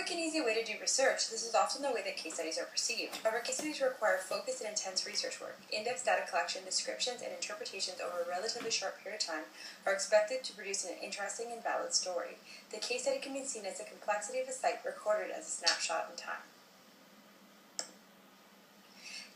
quick and easy way to do research, this is often the way that case studies are perceived. However, case studies require focused and intense research work. In-depth data collection, descriptions, and interpretations over a relatively short period of time are expected to produce an interesting and valid story. The case study can be seen as the complexity of a site recorded as a snapshot in time.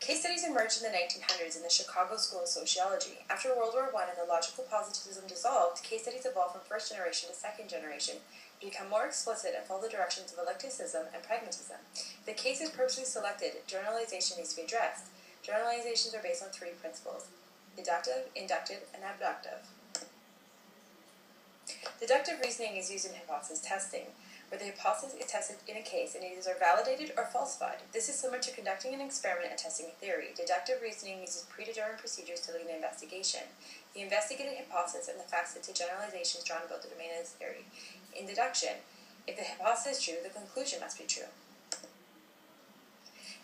Case studies emerged in the 1900s in the Chicago School of Sociology. After World War I and the logical positivism dissolved, case studies evolved from first generation to second generation to become more explicit and follow the directions of eclecticism and pragmatism. If the case is purposely selected, generalization needs to be addressed. Generalizations are based on three principles: deductive, inductive, and abductive. Deductive reasoning is used in hypothesis testing, where the hypothesis is tested in a case and it is either validated or falsified. This is similar to conducting an experiment and testing a theory. Deductive reasoning uses predetermined procedures to lead an investigation. The investigated hypothesis and the facts lead to generalizations drawn about the domain of the theory. In deduction, if the hypothesis is true, the conclusion must be true.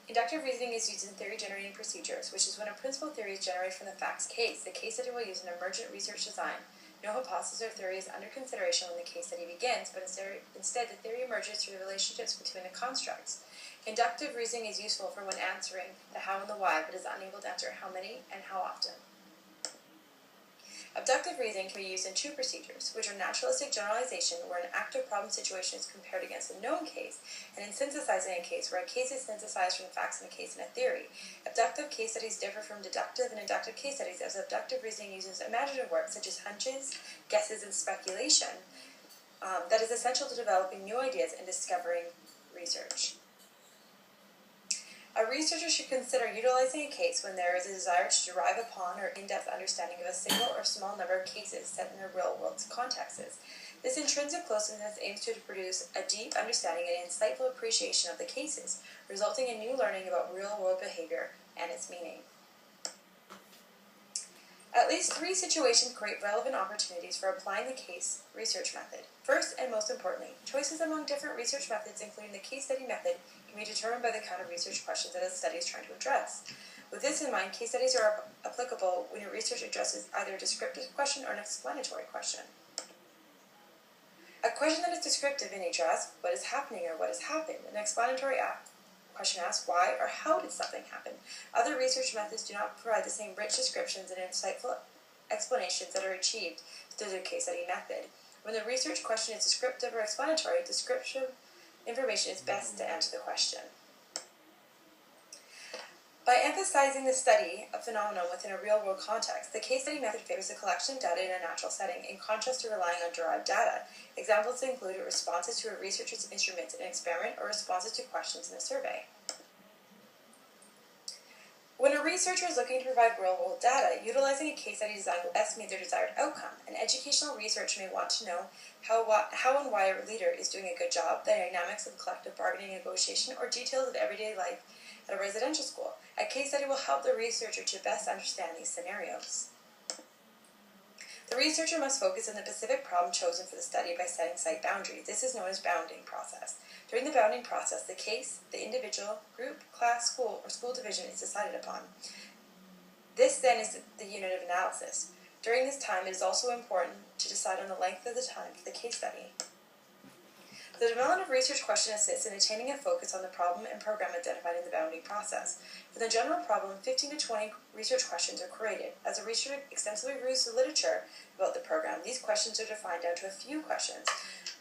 Inductive reasoning is used in theory-generating procedures, which is when a principal theory is generated from the facts case. The case study will use an emergent research design. No hypothesis or theory is under consideration when the case study begins, but instead the theory emerges through the relationships between the constructs. Inductive reasoning is useful for when answering the how and the why, but is unable to answer how many and how often. Abductive reasoning can be used in two procedures, which are naturalistic generalization, where an active problem situation is compared against a known case, and in synthesizing a case, where a case is synthesized from the facts in a case and a theory. Abductive case studies differ from deductive and inductive case studies, as abductive reasoning uses imaginative work such as hunches, guesses, and speculation that is essential to developing new ideas and discovering research. A researcher should consider utilizing a case when there is a desire to derive upon or in-depth understanding of a single or small number of cases set in their real-world contexts. This intrinsic closeness aims to produce a deep understanding and insightful appreciation of the cases, resulting in new learning about real-world behavior and its meaning. At least three situations create relevant opportunities for applying the case research method. First, and most importantly, choices among different research methods, including the case study method, can be determined by the kind of research questions that a study is trying to address. With this in mind, case studies are applicable when your research addresses either a descriptive question or an explanatory question. A question that is descriptive in nature asks, what is happening or what has happened? An explanatory question asks, why or how did something happen? Other research methods do not provide the same rich descriptions and insightful explanations that are achieved through the case study method. When the research question is descriptive or explanatory, descriptive information is best to answer the question. By emphasizing the study of phenomenon within a real-world context, the case study method favors the collection of data in a natural setting, in contrast to relying on derived data. Examples include responses to a researcher's instruments in an experiment or responses to questions in a survey. When a researcher is looking to provide real-world data, utilizing a case study design will estimate their desired outcome. An educational researcher may want to know how and why a leader is doing a good job, the dynamics of collective bargaining and negotiation, or details of everyday life at a residential school. A case study will help the researcher to best understand these scenarios. The researcher must focus on the specific problem chosen for the study by setting site boundaries. This is known as bounding process. During the bounding process, the case, the individual, group, class, school, or school division is decided upon. This then is the unit of analysis. During this time, it is also important to decide on the length of the time for the case study. The development of research question assists in attaining a focus on the problem and program identified in the bounding process. For the general problem, 15 to 20 research questions are created. As a researcher extensively reviews the literature about the program, these questions are defined down to a few questions.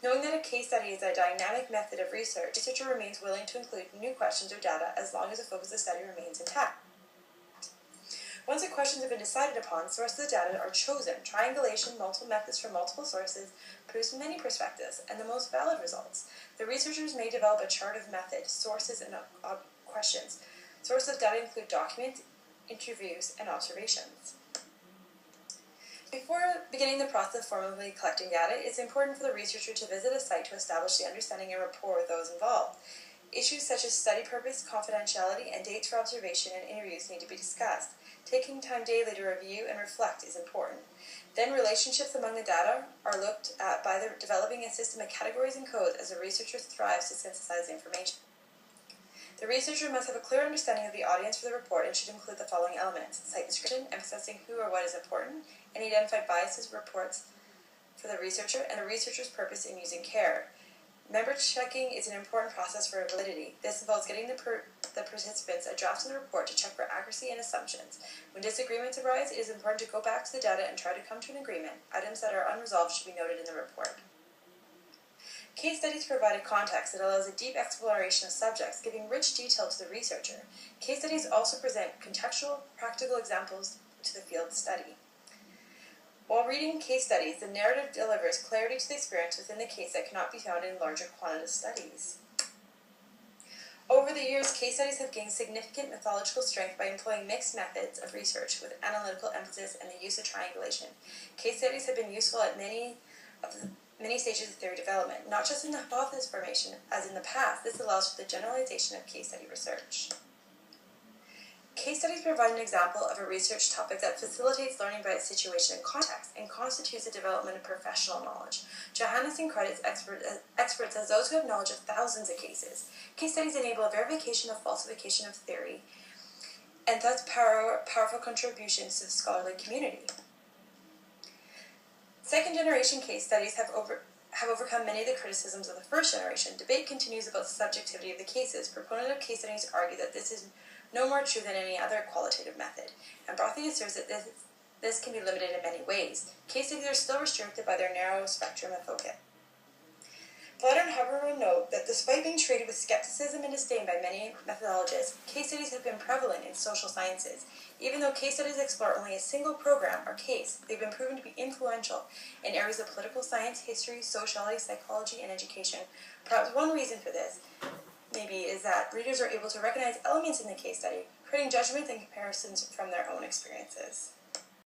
Knowing that a case study is a dynamic method of research, the researcher remains willing to include new questions or data as long as the focus of the study remains intact. Once the questions have been decided upon, sources of the data are chosen. Triangulation, multiple methods from multiple sources, produce many perspectives and the most valid results. The researchers may develop a chart of methods, sources, and questions. Sources of data include documents, interviews, and observations. Before beginning the process of formally collecting data, it's important for the researcher to visit a site to establish the understanding and rapport with those involved. Issues such as study purpose, confidentiality, and dates for observation and interviews need to be discussed. Taking time daily to review and reflect is important. Then relationships among the data are looked at by developing a system of categories and codes as the researcher strives to synthesize information. The researcher must have a clear understanding of the audience for the report and should include the following elements: site description, emphasizing who or what is important, and identify biases reports for the researcher and the researcher's purpose in using care. Member checking is an important process for validity. This involves getting the participants a draft of the report to check for accuracy and assumptions. When disagreements arise, it is important to go back to the data and try to come to an agreement. Items that are unresolved should be noted in the report. Case studies provide a context that allows a deep exploration of subjects, giving rich detail to the researcher. Case studies also present contextual, practical examples to the field study. While reading case studies, the narrative delivers clarity to the experience within the case that cannot be found in larger quantitative studies. Over the years, case studies have gained significant methodological strength by employing mixed methods of research with analytical emphasis and the use of triangulation. Case studies have been useful at many stages of theory development, not just in the hypothesis formation, as in the past. This allows for the generalization of case study research. Case studies provide an example of a research topic that facilitates learning by its situation and context and constitutes the development of professional knowledge. Johannesson credits experts as those who have knowledge of thousands of cases. Case studies enable a verification of falsification of theory and thus powerful contributions to the scholarly community. Second-generation case studies have overcome many of the criticisms of the first generation. Debate continues about the subjectivity of the cases. Proponents of case studies argue that this is no more true than any other qualitative method, and Brothy asserts that this can be limited in many ways. Case studies are still restricted by their narrow spectrum of focus. Flutter and Hubbard note that despite being treated with skepticism and disdain by many methodologists, case studies have been prevalent in social sciences. Even though case studies explore only a single program or case, they've been proven to be influential in areas of political science, history, sociology, psychology, and education. Perhaps one reason for this maybe is that readers are able to recognize elements in the case study, creating judgments and comparisons from their own experiences.